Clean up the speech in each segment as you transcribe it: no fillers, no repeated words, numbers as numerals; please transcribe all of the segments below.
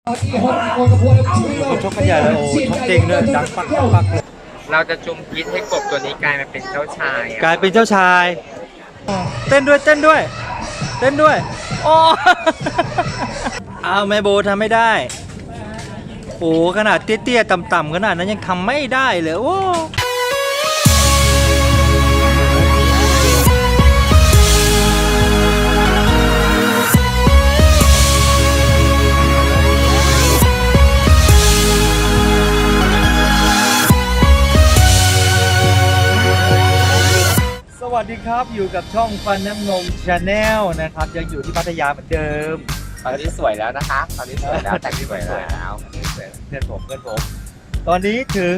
ชกกันใหญ่เลยโอ้ชกจริงเลยดังปักปักเลย เราจะจุ่มพิษให้กบตัวนี้กลายมาเป็นเจ้าชาย กลายเป็นเจ้าชาย เต้นด้วยเต้นด้วยเต้นด้วยโอ้ เอาแม่โบทำไม่ได้โอ้ขนาดเตี้ยๆต่ำๆขนาดนั้นยังทำไม่ได้เลยโอ้สวัสดีครับอยู่กับช่องฟันน้ำนมชาแนลนะครับยังอยู่ที่พัทยาเหมือนเดิม ตอนนี้สวยแล้วนะคะตอนนี้สวยแล้วแต่งสวยแล้ว เพื่อนผมตอนนี้ถึง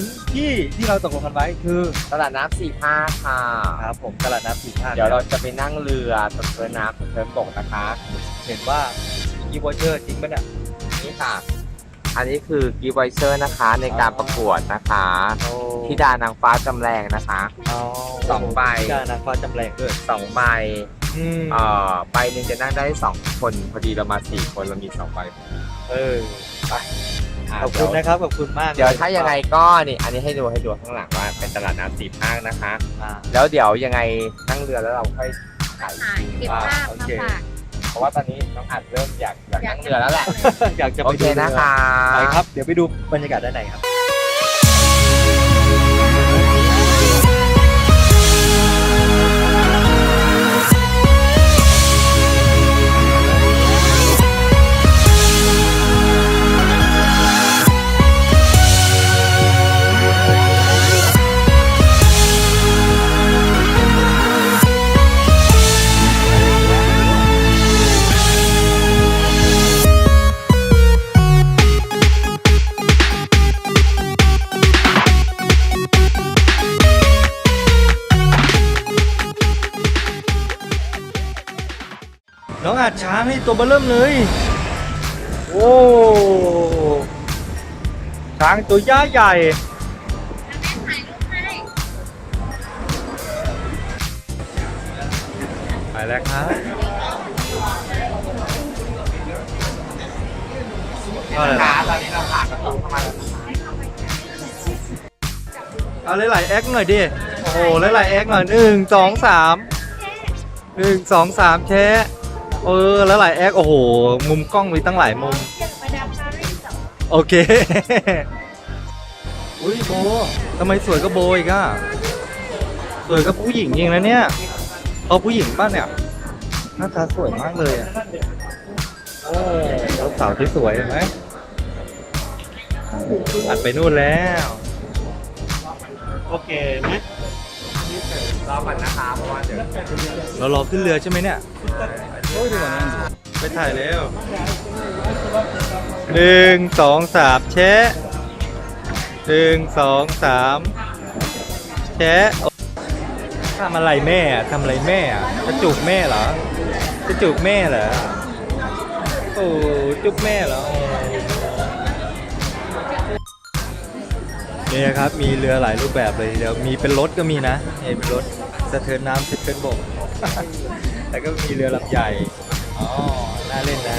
ที่เราตกลงกันไว้คือ ตลาดน้ำสี่ภาคค่ะ ครับผมตลาดน้ำสี่ภาค เดี๋ยวเราจะไปนั่งเรือสะเทินน้ำสะเทินบกนะคะ เห็นว่ากีวอเชอร์จริงปะเนี่ย นี่ค่ะ อันนี้คือกีไวเชอร์นะคะในการประกวดนะคะ โอ้ ธิดานางฟ้าจำแรงนะคะ สองใบ ที่นางฟ้าจำแรงด้วย 2 ใบ ใบหนึ่งจะนั่งได้2 คนพอดีเรามา4 คนเรามี2 ใบ เออ ไป ขอบคุณนะครับขอบคุณมาก เดี๋ยวถ้ายังไงก็นี่อันนี้ให้ดูข้างหลังว่าเป็นตลาดน้ำสี่ภาคนะคะ อ่า แล้วเดี๋ยวยังไงนั่งเรือแล้วเราค่อยถ่าย เก็บภาพ โอ มา เค ฝาก เพราะว่าตอนนี้น้องอัดเริ่มอยากนั่งเรือแล้วแหละ อยากจะ โอ ไป เค ดู นะคะ ไปครับเดี๋ยวไปดูบรรยากาศด้านในครับ น้องอาจช้างให้ตัวเบอเริ่มเลย โอ้ช้างตัวย่าใหญ่ ไปแล้วครับเอาเลย นะคะตอนนี้เราผ่านประตูเข้ามาแล้ว เอาหลายๆแอคหน่อยดิ โอ้โหหลายๆแอคหน่อย1 2 3แชะแล้วหลายแอคโอ้โห มุมกล้องมีตั้งหลายมุม โอเค อุ้ยโบทำไมสวยก็โบอีกอะสวยก็ผู้หญิงจริงนะเนี่ยเอาผู้หญิงป่ะเนี่ยหน้าตาสวยมากเลยอะโอ้สาวที่สวยเห็นไหมอัดไปนู่นแล้ว โอเคไหม รอก่อนนะคะเพราะว่าเดี๋ยว เรารอขึ้นเรือใช่ไหมเนี่ยไปถ่ายเร็ว1 2 3แชะ1 2 3แชะทำอะไรแม่อะทำอะไรแม่อะจะจูบแม่เหรอจะจูบแม่เหรอโอ้จูบแม่เหรอนี่นะครับมีเรือหลายรูปแบบเลยเดี๋ยวมีเป็นรถก็มีนะนี่เป็นรถสะเทินน้ำสะเทินบก แล้วก็มีเรือลำใหญ่อ๋อน่าเล่นนะ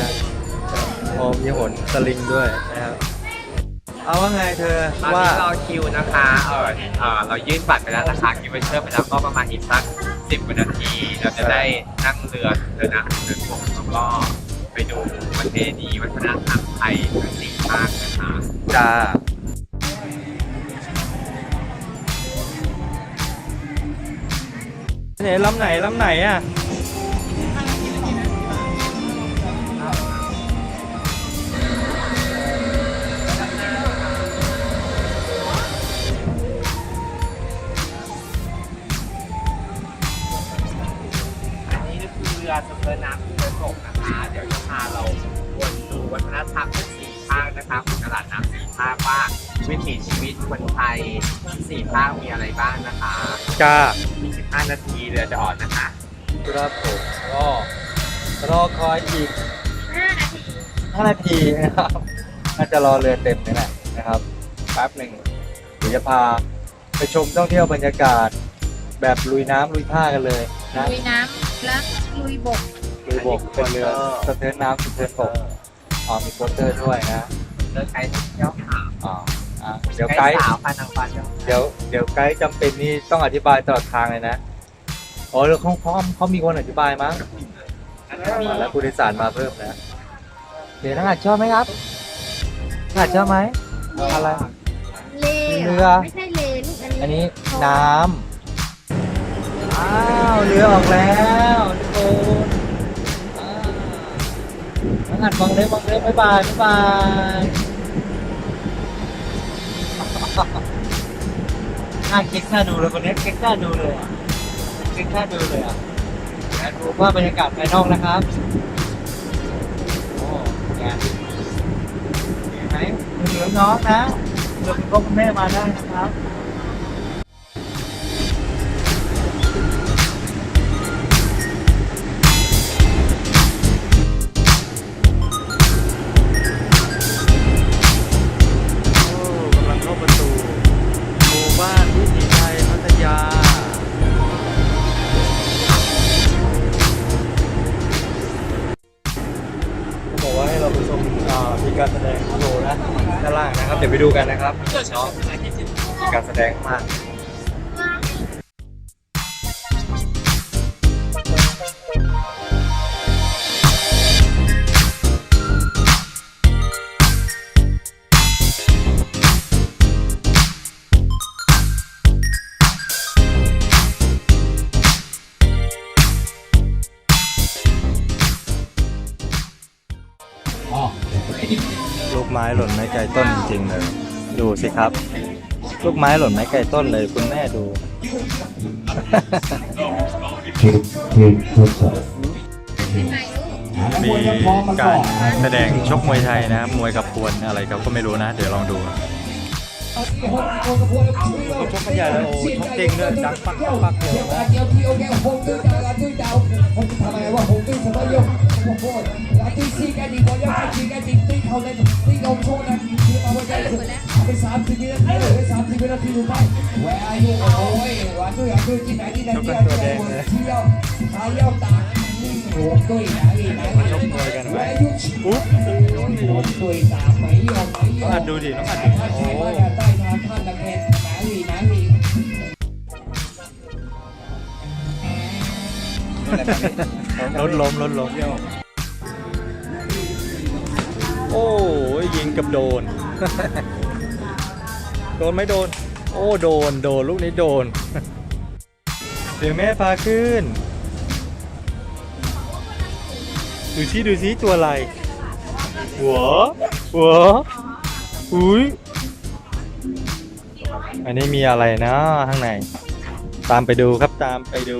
มีหนสลิงด้วยนะครับเอาว่าไงเธอ ตอน ว่า นี้รอคิวนะคะเรายื่นบัตรไปแล้วนะคะคิวไวเชอร์ไปแล้วก็ประมาณอีกสัก10 กว่านาทีเราจะได้นั่งเรือเดินน้ำเดินบกแล้วก็ไปดูประเพณีวัฒนธรรมไทยทั้ง4 ภาคนะคะ จ้าไหนลำไหนอ่ะอันนี้ก็คือเรือสะเทินน้ำสะเทินบกนะคะ เดี๋ยวจะพาเราวนดูวัฒนธรรมทั้ง4 ภาคนะคะของตลาดน้ำ4 ภาคว่าวิถีชีวิตคนไทยทั้ง4 ภาคมีอะไรบ้างนะคะ จ้า 15 นาทีเรือจะออกนะคะ ครับผมก็รอคอยอีก5 นาทีนะครับน่าจะรอเรือเต็มนี่แหละนะครับแป๊บหนึ่งเดี๋ยวจะพาไปชมท่องเที่ยวบรรยากาศ แบบลุยน้ำลุยท่ากันเลยนะ ลุยน้ำและลุยบก ลุยบกเป็นเรือสะเทินน้ำสะเทินบกมีโปสเตอร์ด้วยนะ เลือกไกด์ท่องเที่ยวขาว อ๋อเดี๋ยวไกด์ สาวพานางฟ้า เดี๋ยวไกด์จำเป็นนี่ต้องอธิบายตลอดทางเลยนะอ๋อแล้วเขามีคนอธิบายมั้งมาแล้วผู้โดยสารมาเพิ่มนะเดี๋ยวนักอ่านชอบไหมครับนักอ่านชอบไหมอะไร เล เรือ ไม่ใช่เลลูก อันนี้น้ำอ้าวเรือออกแล้วทุกคนนักอ่านมองเลยบ๊ายบายน่าเก๊กน่าดูเลยคนนี้เก๊กน่าดูเลยอ่ะเก๊กน่าดูเลยอ่ะดูว่าบรรยากาศภายนอกนะครับโอ้แกเห็นไหมเหลือน้องนะเดี๋ยวคุณพ่อคุณแม่มาได้นะครับกำลังเข้าประตูหมู่บ้านวิถีไทยพัทยาเขาบอกว่าให้เราไปชมมีการแสดงโชว์นะด้านล่างนะครับเดี๋ยวไปดูกันนะครับเนาะมีการแสดงมากลูกไม้หล่นไม้ไกลต้นจริงๆเลยดูสิครับ ลูกไม้หล่นไม้ไกลต้นเลยคุณแม่ดู มีการแสดงชกมวยไทยนะครับมวยกับพวนอะไรก็ไม่รู้นะ เดี๋ยวลองดูชกกันใหญ่เลยโอ้ชกจริงด้วยดังปักเลยนะชกกันตัวแดงเลยชกมวยกันไหมอุ๊บน้องอัดดูดิน้องอัดโอ้รถล้มโอ้ยยิงกับโดน โดนไม่โดนโอ้โดนลูกนี้โดน เดี๋ยวแม่พาขึ้นดูซิตัวอะไรหัวอุ้ยอันนี้มีอะไรนะข้างในตามไปดูครับตามไปดู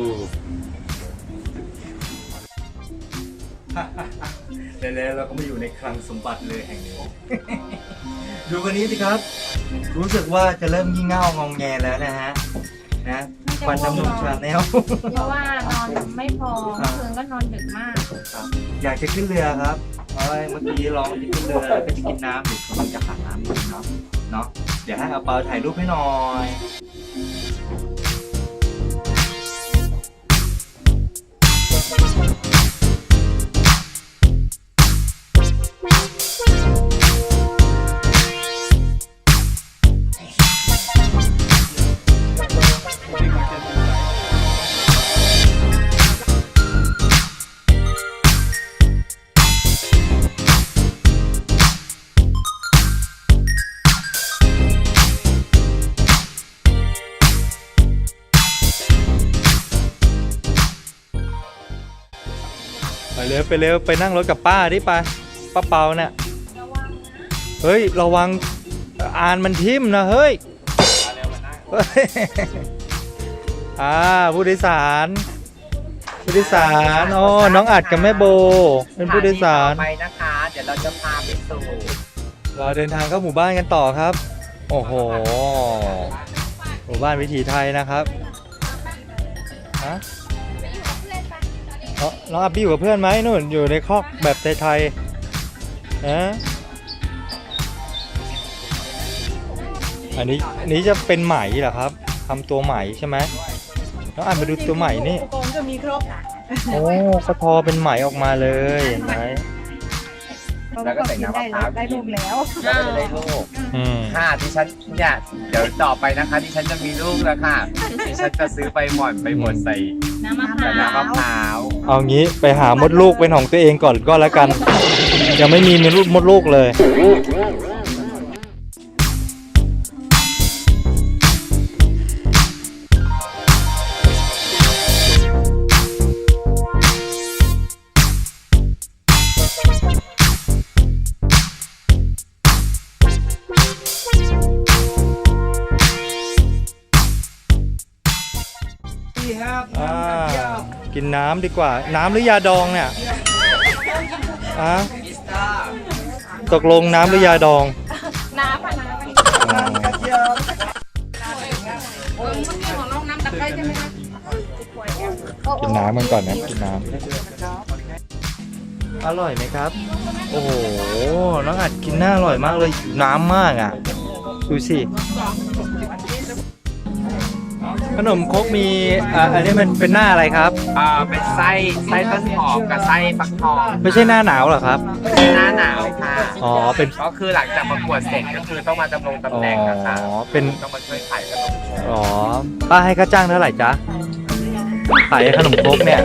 แล้วเราก็มาอยู่ในคลังสมบัติเลยแห่งนี้ ดูกันนี้สิครับรู้สึกว่าจะเริ่มงี่เง่างองแงแล้วนะฮะนะควันน้ำนมชาแนล เพราะว่านอนไม่พอเมื่อคืนก็นอนดึกมาก อยากจะขึ้นเรือครับเพราะว่าเมื่อกี้ลองจะขึ้นเรือแล้วก็จะกินน้ำเดี๋ยวกำลังจะหาน้ำกินเนาะเดี๋ยวให้เอาเปาถ่ายรูปให้หน่อยไปเร็วไปนั่งรถกับป้าดิป้าเปาเนี่ยเฮ้ยระวังอ่านมันทิ่มนะเฮ้ยผู้โดยสารอ๋อน้องอัดกับแม่โบเป็นผู้โดยสารไปนะคะเดี๋ยวเราจะพาไปสู่เราเดินทางเข้าหมู่บ้านกันต่อครับโอ้โหหมู่บ้านวิถีไทยนะครับฮะน้องอับบี้อยู่กับเพื่อนไหมนู่นอยู่ในคอกแบบไทยๆนะอันนี้จะเป็นไหมเหรอครับทำตัวไหมใช่ไหมน้องอับมาดูตัวไหมนี่อุปกรณ์ก็มีครบ โอ้ก็ทอเป็นไหมออกมาเลยเห็นไหม แล้วก็ใส่น้ำมะพร้าว ได้ลูกแล้ว แล้วก็จะได้ลูก อืม ค่ะดิฉันเนี่ยเดี๋ยวต่อไปนะคะดิฉันจะมีลูกแล้วค่ะดิฉันจะซื้อใบหม่อนใบหมดใส่ น้ำมะพร้า น้ำมะ ว พร้าว เอางี้ไปหามดลูกเป็นของตัวเองก่อนก็แล้วกัน ยังไม่มีมดลูกเลย กินน้ำดีกว่า น้ำหรือยาดองเนี่ยอะตกลงน้ำหรือยาดอง น้ำค่ะน้ำ อ๋อ เมื่อกี้ของน้องน้ำตะไคร้ใช่ไหมคะ กินน้ำกันก่อนนะกินน้ำอร่อยไหมครับ โอ้โหน้องอัดกินน่าอร่อยมากเลยน้ำมากอ่ะดูสิขนมครกมีอันนี้มันเป็นหน้าอะไรครับ เป็นไส้ต้นหอมกับไส้ฟักทอง ไม่ใช่หน้าหนาวเหรอครับ เป็นหน้าหนาวค่ะ อ๋อเป็น ก็คือหลังจากประกวดเสร็จก็คือต้องมาดำรงตำแหน่งนะคะ อ๋อเป็น ต้องมาช่วยขายขนม อ๋อป้าให้ค่าจ้างเท่าไหร่จ๊ะขายขนมครกเนี่ย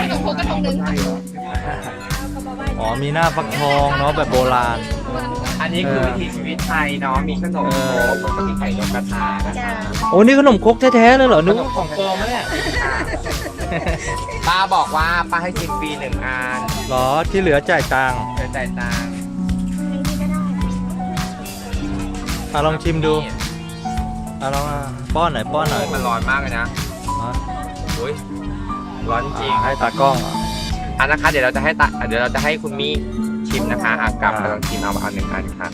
ขนมโคกกระทงนึงค่ะ อ๋อมีหน้าฟักทองเนาะแบบโบราณ อันนี้คือวิถีชีวิตไทยเนาะมีขนมโคกแล้วก็มีไข่นกกระทานะคะ โอ้นี่ขนมครกแท้ๆเลยเหรอนึกว่าของปลอมเนี่ย ป้าบอกว่าป้าให้กินฟรี1 อัน เหรอที่เหลือจ่ายตังค์ เดี๋ยวจ่ายตังค์ ลองชิมดูลองป้อนหน่อยป้อนหน่อย มันร้อนมากเลยนะ อ่ะ อุ้ยร้อนจริง ให้ตากล้องอ่ะ นะคะเดี๋ยวเราจะให้คุณมี่ชิมนะคะกลับมาลองชิมเอา1 อันค่ะ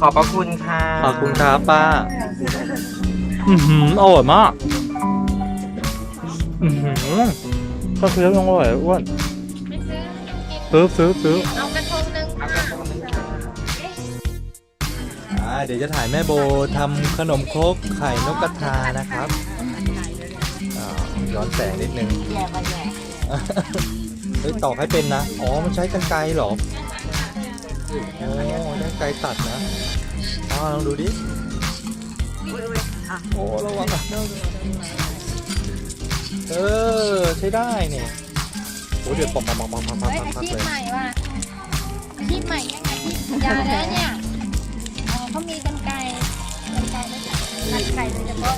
ขอบพระคุณค่ะ ขอบคุณครับป้าอร่อยมากก็คือต้องอร่อยอ้วน ไม่ซื้อกิน ซื้อ เอากระทงนึง เอากระทงนึงค่ะ เดี๋ยวจะถ่ายแม่โบทำขนมครกไข่นกกระทานะครับย้อนแสงนิดนึงเฮ้ยตอกให้เป็นนะอ๋อมันใช้กรรไกรเหรอโอ้ได้กรรไกรตัดนะลองดูดิโอ้ระวังนะใช้ได้เนี่ยโอ้เดือดปอก เฮ้ยอาชีพ เลย ใหม่ว่ะอาชีพใหม่ยังไงยาแล้วเนี่ยเขามีกันไก่ไม่ใช่ตัดไก่โดยเฉพาะ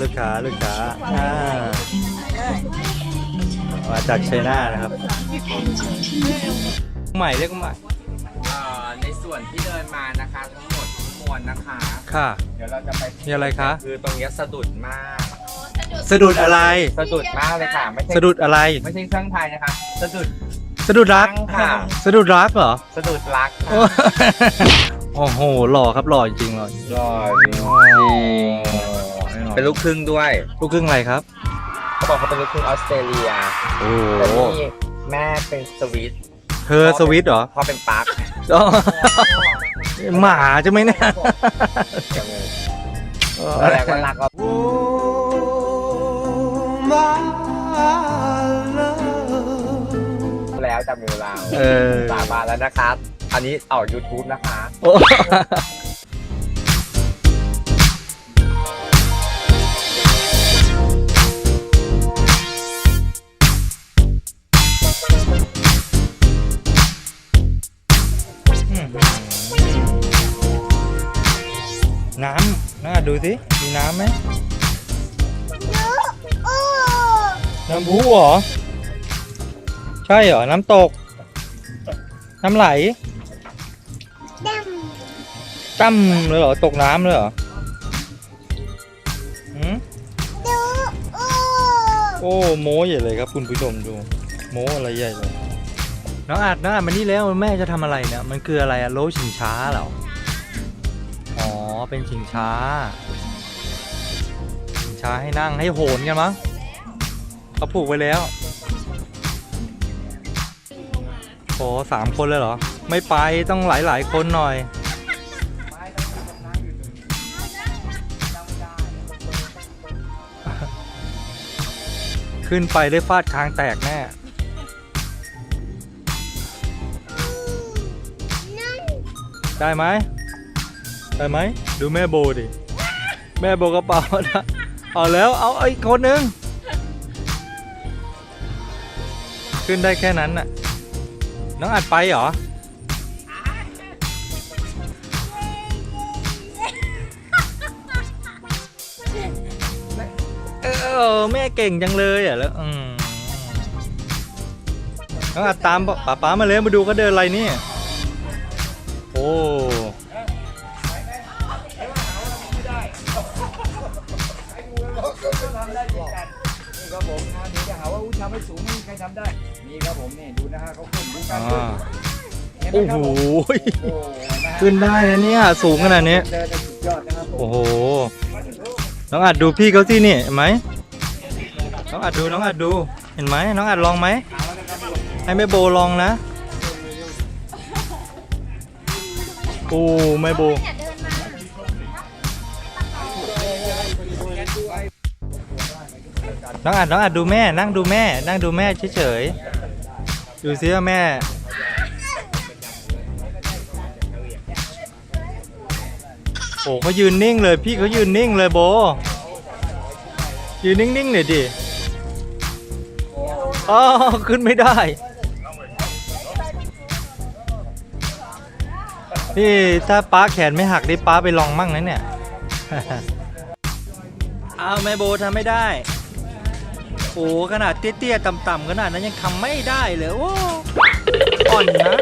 ลูกค้ามาจากชัยนาทนะครับใหม่เรียกว่าใหม่ ในส่วนที่เดินมานะคะทั้งหมดทั้งมวลนะคะ ค่ะ เดี๋ยวเราจะไป มีอะไรคะ คือตรงเนี้ยสะดุดมาก สะดุดอะไร สะดุดมากเลยค่ะไม่ใช่ สะดุดอะไร ไม่ใช่เครื่องไทยนะคะสะดุด สะดุดรัก ค่ะ สะดุดรักเหรอ สะดุดรักค่ะ โอ้โหหล่อครับหล่อจริงหล่อ รอเป็นลูกครึ่งด้วย ลูกครึ่งอะไรครับ เขาบอกเขาเป็นลูกครึ่งออสเตรเลีย โอ้ แต่นี่แม่เป็นสวิต เธอสวิตเหรอ พ่อเป็นปาร์ค อ๋อหมาใช่ไหมเนี่ย แล้วก็รักก็แล้วจำมือเราสาบานแล้วนะครับ อันนี้ออก YouTube นะคะ โอ้น้ำน่าดูสิ มีน้ำไหมน้ำพุเหรอ ใช่เหรอ น้ำตก น้ำไหลตั้มเลยเหรอ ตกน้ำเลยเหรอโอ้โม้ใหญ่เลยครับคุณผู้ชมดู โม้อะไรใหญ่เลยน้องอาดมานี่แล้วแม่จะทำอะไรเนี่ย มันคืออะไรอะโลชิงช้าเหรอ อ๋อ เป็นชิงช้า ชิงช้าให้นั่งให้โหนกันมั้งเขาผูกไว้แล้วโอ้3 คนเลยเหรอ ไม่ไปต้องหลายคนหน่อย ขึ้นไปได้ฟาดคางแตกแน่ได้ไหมได้ไหมดูแม่โบดิแม่โบกระเป๋านะเอาแล้วเอาอีกคนนึงขึ้นได้แค่นั้นน่ะน้องอัดไปเหรอแม่เก่งจังเลยอ่ะแล้วน้องอัดตามป๊ามาเลยมาดูเขาเดินอะไรนี่โอ้นี่ครับผมนะเดี๋ยวจะหาว่าทำให้สูงไม่มีใครทำได้นี่ครับผมนี่ดูนะฮะเขาขึ้นดูการขึ้นเห็นไหม โอ้ ครับ โห ผมโอ้นะฮะ ขึ้นได้นะเนี่ยสูงขนาดนี้ เดินได้สุดยอดนะครับผม โอ้โหน้องอัดดูพี่เขาสินี่เห็นไหมน้องอัดดูน้องอัดดูเห็นไหมน้องอัดลองไหมให้แม่โบลองนะโอ้แม่โบ อย่าเดินมา น้องอัดดูแม่นั่งดูแม่นั่งดูแม่เฉยๆดูซิว่าแม่โอ้เขายืนนิ่งเลยพี่เขายืนนิ่งเลยโบยืนนิ่งๆหน่อยดิอ๋อขึ้นไม่ได้นี่ถ้าป้าแขนไม่หักได้ป้าไปลองมั่งนะเนี่ย เอาแม่โบทำไม่ได้โอ้ขนาดเตี้ยๆต่ำๆขนาดนั้นยังทำไม่ได้เลยโอ้อ่อนนะ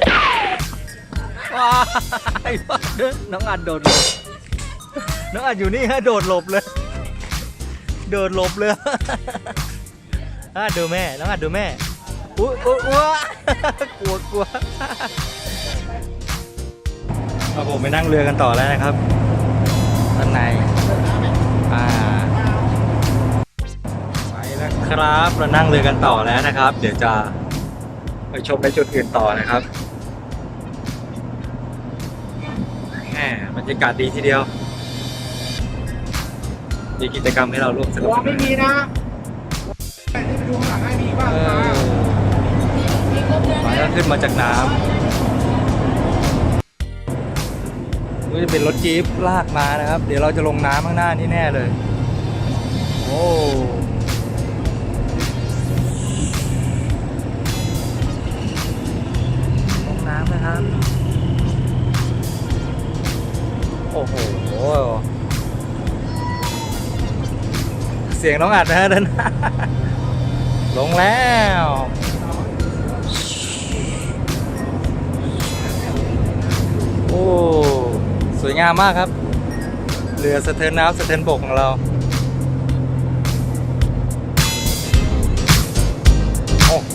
ว้ายน้องอัดโดดหลบน้องอัดอยู่นี่ฮะโดดหลบเลยโดดหลบเลยดูแม่น้องอัดดูแม่อุ๊ยกลัวเอาผมไปนั่งเรือกันต่อแล้วนะครับด้านในไปแล้วครับเรานั่งเรือกันต่อแล้วนะครับ เดี๋ยวจะไปชมในจุดอื่นต่อนะครับแหมบรรยากาศดีทีเดียวมีกิจกรรมให้เราร่วมสนุก หัวไม่มีนะที่ไปดูข้างหลังให้มีบ้างนะ มาก็ขึ้นมาจากน้ำนี่จะเป็นรถจี๊ปลากมานะครับ เดี๋ยวเราจะลงน้ำข้างหน้านี่แน่เลยโอ้ลงน้ำนะครับโอ้โหเสียงน้องอัดนะฮะเดิน ลงแล้วโอ้สวยงามมากครับเรือสะเทินน้ำสะเทินบกของเราโอ้โห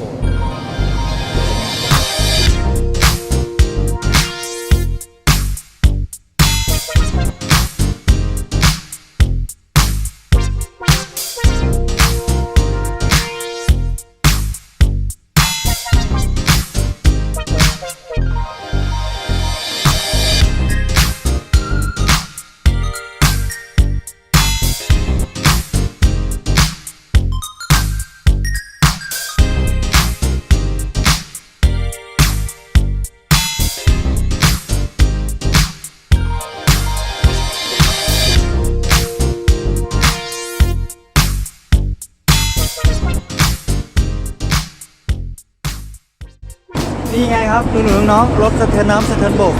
นี่ไงครับหนูๆน้องๆรถสะเทินน้ำสะเทินบก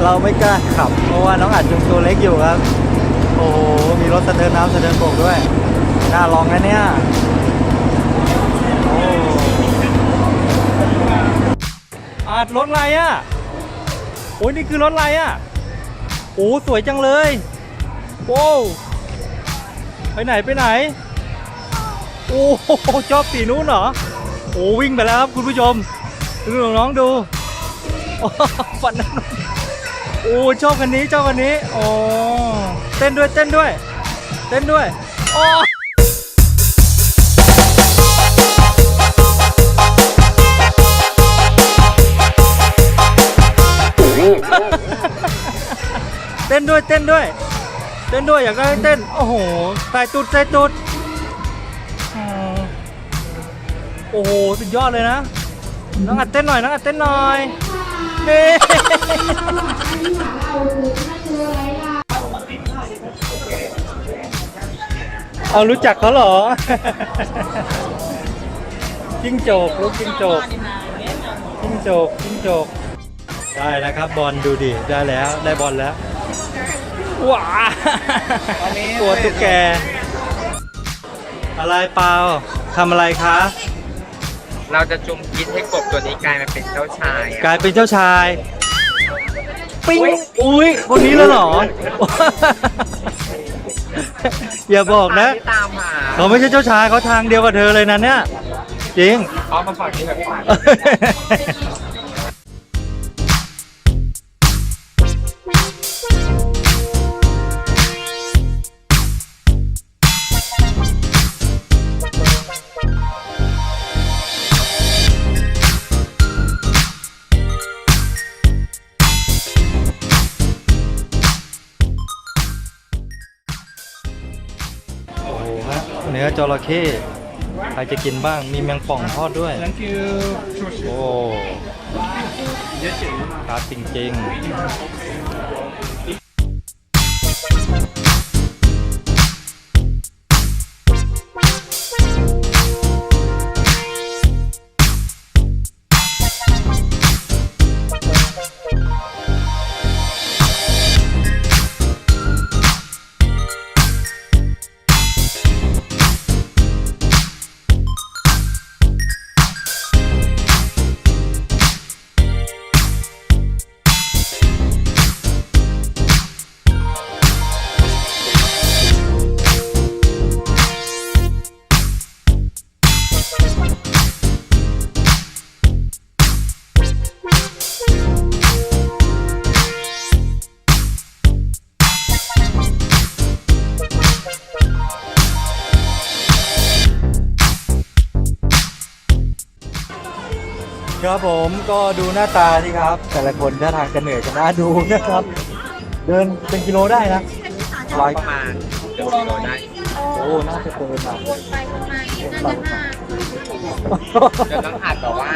เราไม่กล้าขับเพราะว่าน้องอาจจะตัวเล็กอยู่ครับโอ้โหมีรถสะเทินน้ำสะเทินบกด้วยน่าลองนะเนี่ยโอ้อาจรถอะไรอ่ะโอ้ยนี่คือรถอะไรอ่ะโอ้สวยจังเลยโอ้ไปไหนโอ้ชอบสีนู้นเหรอโอ้วิ่งไปแล้วครับคุณผู้ชมดูน้องๆดูฝันนั้นโอ้ชอบคันนี้โอ้เต้นด้วยโอ้เต้นด้วยอยากได้เต้นโอ้โหใส่ตุดอ๋อ โอ้โหสุดยอดเลยนะน้องอัดเต้นหน่อยน้องอัดเต้นหน่อยนี่ เอารู้จักเขาเหรอ จิ้งจกลูกจิ้งจกจิ้งจกจิ้งจกได้แล้วครับบอลดูดิได้แล้วได้บอลแล้วว้าตัวตุ๊กแกอะไรเปล่าทำอะไรคะ เราจะจุ่มกินให้กบตัวนี้กลายมาเป็นเจ้าชาย กลายเป็นเจ้าชายปิ้งอุ้ยคนนี้แล้วเหรอ อย่าบอกนะ ตามหา เขาไม่ใช่เจ้าชายเขาทางเดียวกับเธอเลยนะเนี่ยจริง อ๋อมาฝั่งนี้แบบฝั่ง โอ้โหฮะเนื้อจระเข้ใครจะกินบ้างมีแมงป่องทอดด้วย โอ้ครับจริงครับผมก็ดูหน้าตาสิครับ แต่ละคนท่าทางจะเหนื่อยกันน่าดูนะครับ เดินเป็นกิโลได้นะร้อย ประมาณเกือบกิโลได้ โอ้น่าจะเกินอ่ะ วนไปวนมาน่าจะห้า เดี๋ยวต้องหัดแบบว่า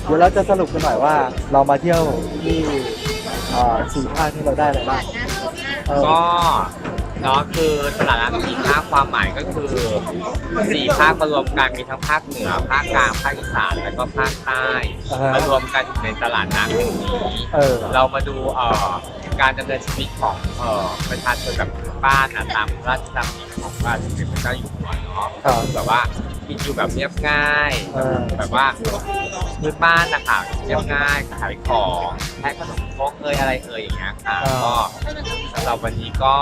เดี๋ยวเราจะสรุปกันหน่อยว่าเรามาเที่ยวที่สี่ภาคที่เราได้อะไรบ้างเออ ก็เนาะคือตลาดน้ำสี่ภาคความหมายก็คือสี่ภาคมารวมกันมีทั้งภาคเหนือภาคกลางภาคอีสานแล้วก็ภาคใต้มารวมกันอยู่ในตลาดน้ำแห่งนี้ เรามาดูการดำเนินชีวิตของประชาชนแบบบ้านตามราชดำริของพระบาทสมเด็จพระเจ้าอยู่หัวเนาะแบบว่ากินอยู่แบบเรียบง่ายแบบว่าพื้นบ้านนะคะเรียบง่ายขายของแพ็คขนมครกอะไรอย่างเงี้ยค่ะก็สำหรับวันนี้ก็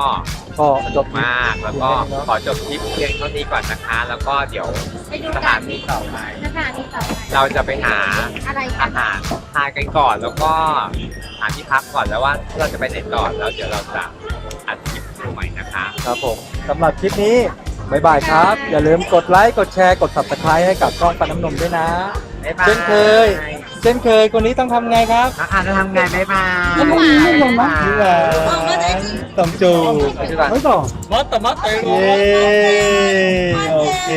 สนุกมากแล้วก็ขอจบคลิปเพียงเท่านี้ก่อนนะคะ แล้วก็เดี๋ยวสถานที่ต่อไป สถานที่ต่อไป เราจะไปหา อะไรกั อาน หารทานกันก่อนแล้วก็หาที่พักก่อนแล้วว่าเราจะไปไหนต่อแล้วเดี๋ยวเราจะอัดคลิปใหม่นะคะ ครับผมสำหรับคลิปนี้บ๊ายบายครับ อย่าลืมกดไลค์กดแชร์กด Subscribe ให้กับช่องฟันน้ำนมด้วยนะ บ๊ายบาย เช่นเคยคนนี้ต้องทำไงครับ น้องอ่านจะทำไงบ๊ายบาย นี่แหละต้องจูไม่ต้องมัดแต่เย้โอเค